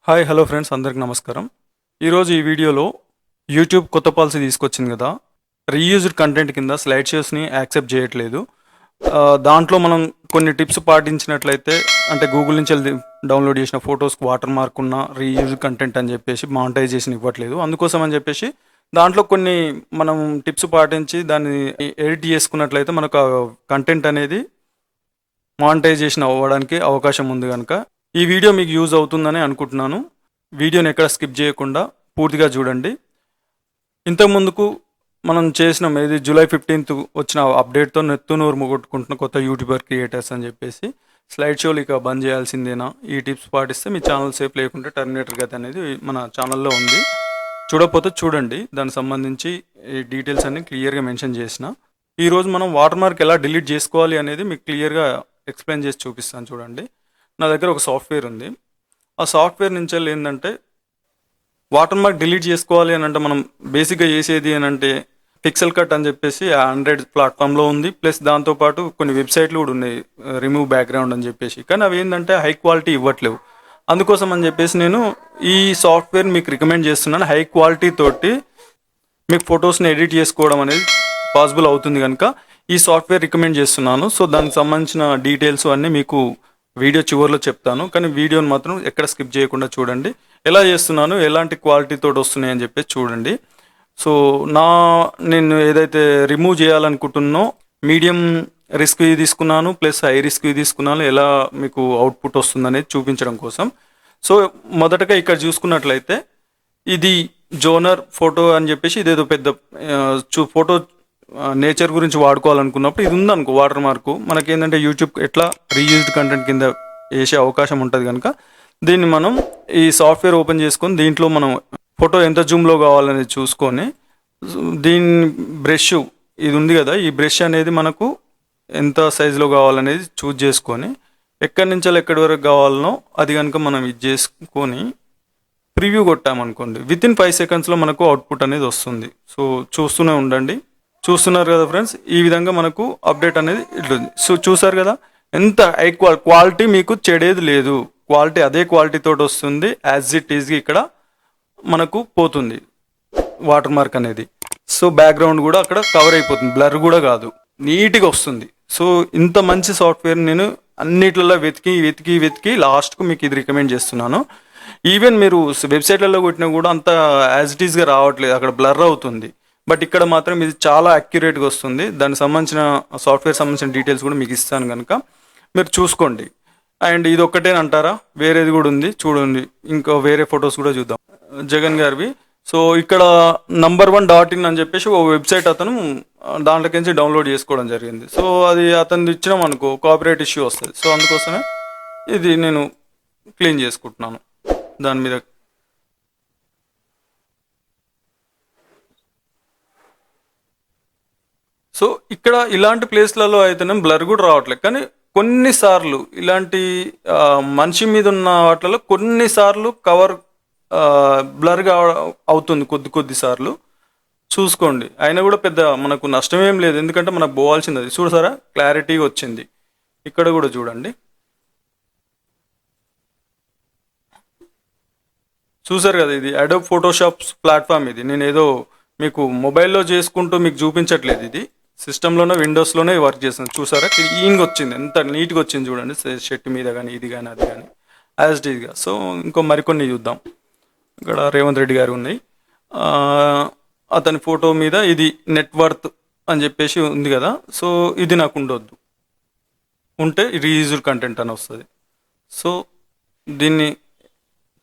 Hi hello friends, అందరికి నమస్కారం. ఈరోజు ఈ వీడియోలో యూట్యూబ్ కొత్త పాలసీ తీసుకొచ్చింది కదా. రీయూజ్డ్ కంటెంట్ కింద స్లైడ్ షోస్ని యాక్సెప్ట్ చేయట్లేదు. దాంట్లో మనం కొన్ని టిప్స్ పాటించినట్లయితే, అంటే గూగుల్ నుంచి డౌన్లోడ్ చేసిన ఫొటోస్కి వాటర్ మార్క్ ఉన్న రీయూజ్డ్ కంటెంట్ అని చెప్పేసి మానిటైజేషన్ ఇవ్వట్లేదు. అందుకోసం అని చెప్పేసి దాంట్లో కొన్ని మనం టిప్స్ పాటించి దాన్ని ఎడిట్ చేసుకున్నట్లయితే మనకు కంటెంట్ అనేది మానిటైజేషన్ అవ్వడానికి అవకాశం ఉంది. కనుక ఈ వీడియో మీకు యూజ్ అవుతుందని అనుకుంటున్నాను. వీడియోని ఎక్కడ స్కిప్ చేయకుండా పూర్తిగా చూడండి. ఇంతకుముందుకు మనం చేసిన ఇది జూలై 15th వచ్చిన అప్డేట్తో నెత్తునూరు మొగొట్టుకుంటున్న కొత్త యూట్యూబర్ క్రియేటర్స్ అని చెప్పేసి స్లైడ్ షోలు ఇక బంద్ చేయాల్సిందేనా, ఈ టిప్స్ పాటిస్తే మీ ఛానల్ సేఫ్, లేకుంటే టర్మినేటర్ గత అనేది మన ఛానల్లో ఉంది. చూడకపోతే చూడండి, దానికి సంబంధించి ఈ డీటెయిల్స్ అన్ని క్లియర్గా మెన్షన్ చేసిన. ఈరోజు మనం వాటర్ మార్క్ ఎలా డిలీట్ చేసుకోవాలి అనేది మీకు క్లియర్గా ఎక్స్ప్లెయిన్ చేసి చూపిస్తాను. చూడండి, నా దగ్గర ఒక సాఫ్ట్వేర్ ఉంది. ఆ సాఫ్ట్వేర్ నుంచి ఏంటంటే వాటర్ మార్క్ డిలీట్ చేసుకోవాలి అని అంటే మనం బేసిక్గా చేసేది అని అంటే పిక్సెల్ కట్ అని చెప్పేసి ఆండ్రాయిడ్ ప్లాట్ఫామ్లో ఉంది. ప్లస్ దాంతోపాటు కొన్ని వెబ్సైట్లు కూడా ఉన్నాయి, రిమూవ్ బ్యాక్గ్రౌండ్ అని చెప్పేసి. కానీ అవి ఏంటంటే హై క్వాలిటీ ఇవ్వట్లేవు. అందుకోసం అని చెప్పేసి నేను ఈ సాఫ్ట్వేర్ మీకు రికమెండ్ చేస్తున్నాను. హై క్వాలిటీ తోటి మీకు ఫొటోస్ని ఎడిట్ చేసుకోవడం అనేది పాసిబుల్ అవుతుంది కనుక ఈ సాఫ్ట్వేర్ రికమెండ్ చేస్తున్నాను. సో దానికి సంబంధించిన డీటెయిల్స్ అన్నీ మీకు వీడియో చివరిలో చెప్తాను. కానీ వీడియోని మాత్రం ఎక్కడ స్కిప్ చేయకుండా చూడండి. ఎలా చేస్తున్నాను, ఎలాంటి క్వాలిటీతో వస్తున్నాయి అని చెప్పేసి చూడండి. సో నేను ఏదైతే రిమూవ్ చేయాలనుకుంటున్నో మీడియం రిస్క్ తీసుకున్నాను, ప్లస్ హై రిస్క్ తీసుకున్నాను. ఎలా మీకు అవుట్పుట్ వస్తుందనేది చూపించడం కోసం. సో మొదటగా ఇక్కడ చూసుకున్నట్లయితే ఇది జోనర్ ఫోటో అని చెప్పేసి ఇదేదో పెద్ద ఫోటో నేచర్ గురించి వాడుకోవాలనుకున్నప్పుడు ఇది ఉందనుకో వాటర్ మార్కు, మనకేంటంటే యూట్యూబ్ ఎట్లా రీయూజ్డ్ కంటెంట్ కింద వేసే అవకాశం ఉంటుంది. కనుక దీన్ని మనం ఈ సాఫ్ట్వేర్ ఓపెన్ చేసుకొని దీంట్లో మనం ఫోటో ఎంత జూమ్లో కావాలనేది చూసుకొని దీని బ్రష్ ఇది ఉంది కదా, ఈ బ్రష్ అనేది మనకు ఎంత సైజులో కావాలనేది చూజ్ చేసుకొని ఎక్కడి నుంచి ఎక్కడి వరకు కావాలనో అది కనుక మనం ఇది చేసుకొని ప్రివ్యూ కొట్టామనుకోండి, వితిన్ 5 secondsలో మనకు అవుట్పుట్ అనేది వస్తుంది. సో చూస్తూనే ఉండండి. చూస్తున్నారు కదా ఫ్రెండ్స్, ఈ విధంగా మనకు అప్డేట్ అనేది ఇట్లుంది. సో చూసారు కదా, ఎంత హై క్వాలిటీ, మీకు చెడేది లేదు. క్వాలిటీ అదే క్వాలిటీ తోటి వస్తుంది. యాజ్ ఇట్ ఈజ్గా ఇక్కడ మనకు పోతుంది వాటర్ మార్క్ అనేది. సో బ్యాక్గ్రౌండ్ కూడా అక్కడ కవర్ అయిపోతుంది, బ్లర్ కూడా కాదు, నీట్గా వస్తుంది. సో ఇంత మంచి సాఫ్ట్వేర్ నేను అన్నిట్లలో వెతికి లాస్ట్కు మీకు ఇది రికమెండ్ చేస్తున్నాను. ఈవెన్ మీరు వెబ్సైట్లలో కొట్టినా కూడా అంత యాజ్ ఇట్ ఈస్గా రావట్లేదు, అక్కడ బ్లర్ అవుతుంది. బట్ ఇక్కడ మాత్రం ఇది చాలా అక్యురేట్గా వస్తుంది. దానికి సంబంధించిన సాఫ్ట్వేర్ సంబంధించిన డీటెయిల్స్ కూడా మీకు ఇస్తాను కనుక మీరు చూసుకోండి. అండ్ ఇది ఒక్కటేనంటారా, వేరేది కూడా ఉంది చూడండి. ఇంకా వేరే ఫొటోస్ కూడా చూద్దాం జగన్ గారివి. సో ఇక్కడ #1.in అని చెప్పేసి ఓ వెబ్సైట్ అతను దాంట్లోకించి డౌన్లోడ్ చేసుకోవడం జరిగింది. సో అది అతను ఇచ్చినాం అనుకో కాపీరైట్ ఇష్యూ వస్తుంది. సో అందుకోసమే ఇది నేను క్లీన్ చేసుకుంటున్నాను దాని మీద. సో ఇక్కడ ఇలాంటి ప్లేస్లలో అయితేనే బ్లర్ కూడా రావట్లేదు. కానీ కొన్నిసార్లు ఇలాంటి మనిషి మీద ఉన్న వాటిలో కొన్నిసార్లు కవర్ బ్లర్గా అవుతుంది, కొద్దిసార్లు చూసుకోండి. అయినా కూడా పెద్ద మనకు నష్టమేం లేదు, ఎందుకంటే మనకు పోవాల్సింది అది. చూసారా, క్లారిటీగా వచ్చింది. ఇక్కడ కూడా చూడండి, చూసారు కదా, ఇది అడోబ్ ఫోటోషాప్ ప్లాట్ఫామ్. ఇది నేను ఏదో మీకు మొబైల్లో చేసుకుంటూ మీకు చూపించట్లేదు, ఇది సిస్టంలోనే విండోస్లోనే వర్క్ చేస్తుంది. చూసారా, క్లీన్గా వచ్చింది, ఎంత నీట్గా వచ్చింది చూడండి. షర్ట్ మీద కానీ ఇది కానీ అది కానీ యాజ్ ఇట్ ఈస్గా. సో ఇంకో మరికొన్ని చూద్దాం. ఇక్కడ రేవంత్ రెడ్డి గారు ఉన్నాయి, అతని ఫోటో మీద ఇది నెట్వర్త్ అని చెప్పేసి ఉంది కదా. సో ఇది నాకు ఉండొద్దు, ఉంటే రీయూజ్డ్ కంటెంట్ అని వస్తుంది. సో దీన్ని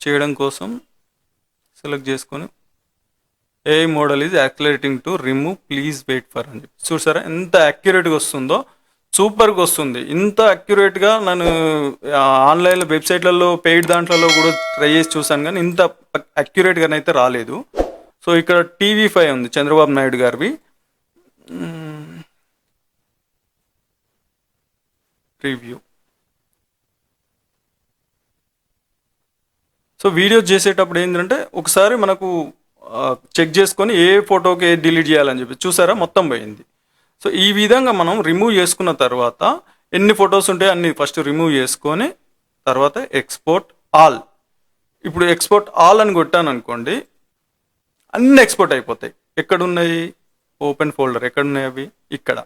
చేయడం కోసం సెలెక్ట్ చేసుకొని ఏ మోడల్ ఈజ్ యాక్యురేటింగ్ to remove, please wait for అని చెప్పి. చూసారా ఎంత యాక్యురేట్గా వస్తుందో, సూపర్గా వస్తుంది. ఇంత అక్యురేట్గా నేను ఆన్లైన్లో వెబ్సైట్లలో పెయిడ్ దాంట్లలో కూడా ట్రై చేసి చూసాను, కానీ ఇంత అక్యురేట్గా అయితే రాలేదు. సో ఇక్కడ TV5 ఉంది చంద్రబాబు నాయుడు గారివి. రివ్యూ. సో వీడియో చేసేటప్పుడు ఏంటంటే ఒకసారి మనకు చెక్ చేసుకొని ఏ ఫోటోకి డిలీట్ చేయాలని చెప్పి. చూసారా, మొత్తం పోయింది. సో ఈ విధంగా మనం రిమూవ్ చేసుకున్న తర్వాత ఎన్ని ఫొటోస్ ఉంటాయో అన్ని ఫస్ట్ రిమూవ్ చేసుకొని తర్వాత ఎక్స్పోర్ట్ ఆల్ ఇప్పుడు ఎక్స్పోర్ట్ ఆల్ అని కొట్టాను అనుకోండి, అన్ని ఎక్స్పోర్ట్ అయిపోతాయి. ఎక్కడున్నాయి? ఓపెన్ ఫోల్డర్ ఎక్కడున్నాయి అవి? ఇక్కడ.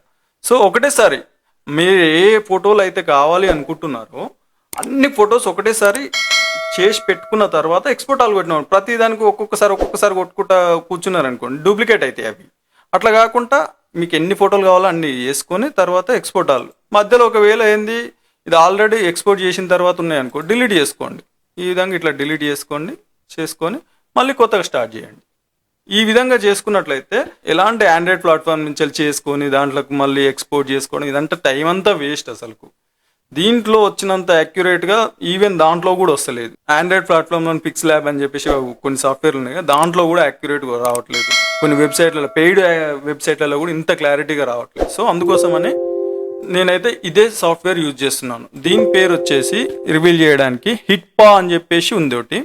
సో ఒకటేసారి మీరు ఏ ఫోటోలు అయితే కావాలి అనుకుంటున్నారో అన్ని ఫొటోస్ ఒకటేసారి చేసి పెట్టుకున్న తర్వాత ఎక్స్పోర్ట్ ఆల్ కొట్టినాం. ప్రతి దానికి ఒక్కొక్కసారి కొట్టుకుంటా కూర్చున్నారు అనుకోండి, డూప్లికేట్ అవుతాయి అవి. అట్లా కాకుండా మీకు ఎన్ని ఫోటోలు కావాలో అన్ని వేసుకొని తర్వాత ఎక్స్పోర్ట్ ఆల్. మధ్యలో ఒకవేళ ఏంది ఇది ఆల్రెడీ ఎక్స్పోర్ట్ చేసిన తర్వాత ఉన్నాయి అనుకో, డిలీట్ చేసుకోండి. ఈ విధంగా ఇట్లా డిలీట్ చేసుకొని మళ్ళీ కొత్తగా స్టార్ట్ చేయండి. ఈ విధంగా చేసుకున్నట్లయితే ఎలాంటి ఆండ్రాయిడ్ ప్లాట్ఫామ్ నుంచి చేసుకొని దాంట్లోకి మళ్ళీ ఎక్స్పోర్ట్ చేసుకోవడం ఇదంతా టైం అంతా వేస్ట్ అసలుకు. దీంట్లో వచ్చినంత యాక్యురేట్గా ఈవెన్ దాంట్లో కూడా వస్తలేదు. ఆండ్రాయిడ్ ప్లాట్ఫామ్లో పిక్స్ ల్యాబ్ అని చెప్పేసి కొన్ని సాఫ్ట్వేర్లు ఉన్నాయి, దాంట్లో కూడా యాక్యురేట్గా రావట్లేదు. కొన్ని వెబ్సైట్లలో, పెయిడ్ వెబ్సైట్లలో కూడా ఇంత క్లారిటీగా రావట్లేదు. సో అందుకోసమని నేనైతే ఇదే సాఫ్ట్వేర్ యూజ్ చేస్తున్నాను. దీని పేరు వచ్చేసి రివీల్ చేయడానికి హిట్పా అని చెప్పేసి ఉంది ఒకటి.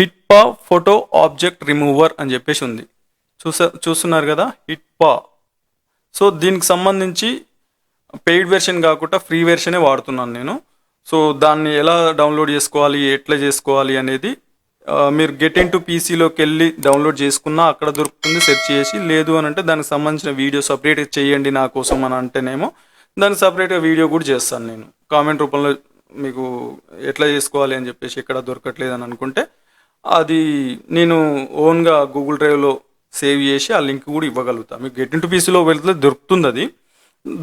హిట్పా ఫోటో ఆబ్జెక్ట్ రిమూవర్ అని చెప్పేసి ఉంది. చూస్తున్నారు కదా, హిట్పా. సో దీనికి సంబంధించి పెయిడ్ వెర్షన్ కాకుండా ఫ్రీ వెర్షనే వాడుతున్నాను నేను. సో దాన్ని ఎలా డౌన్లోడ్ చేసుకోవాలి, ఎట్లా చేసుకోవాలి అనేది మీరు గెట్ ఇన్ టు పీసీలోకి వెళ్ళి డౌన్లోడ్ చేసుకున్నా అక్కడ దొరుకుతుంది. సెర్చ్ చేసి, లేదు అని అంటే దానికి సంబంధించిన వీడియో సపరేట్గా చేయండి నా కోసం అని అంటేనేమో దానికి సపరేట్గా వీడియో కూడా చేస్తాను నేను. కామెంట్ రూపంలో మీకు ఎట్లా చేసుకోవాలి అని చెప్పేసి ఎక్కడ దొరకట్లేదు అని అనుకుంటే అది నేను ఓన్గా గూగుల్ డ్రైవ్లో సేవ్ చేసి ఆ లింక్ కూడా ఇవ్వగలుగుతాను. మీకు గెట్ ఇన్ టు పీసీలో వెళ్తే దొరుకుతుంది. అది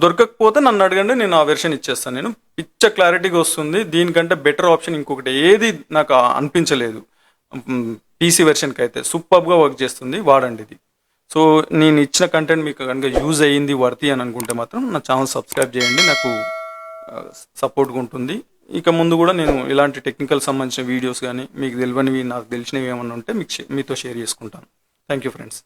దొరకకపోతే నన్ను అడగండి, నేను ఆ వెర్షన్ ఇచ్చేస్తాను. నేను పిచ్చ క్లారిటీగా వస్తుంది. దీనికంటే బెటర్ ఆప్షన్ ఇంకొకటి ఏది నాకు అనిపించలేదు. పీసీ వెర్షన్కి అయితే సూపర్గా వర్క్ చేస్తుంది, వాడండి ఇది. సో నేను ఇచ్చిన కంటెంట్ మీకు కనుక యూజ్ అయ్యింది, వర్తి అని అనుకుంటే మాత్రం నా ఛానల్ సబ్స్క్రైబ్ చేయండి, నాకు సపోర్ట్గా ఉంటుంది. ఇక ముందు కూడా నేను ఇలాంటి టెక్నికల్ సంబంధించిన వీడియోస్ కానీ మీకు తెలియనివి నాకు తెలిసినవి ఏమన్నా ఉంటే మీతో షేర్ చేసుకుంటాను. Thank you friends.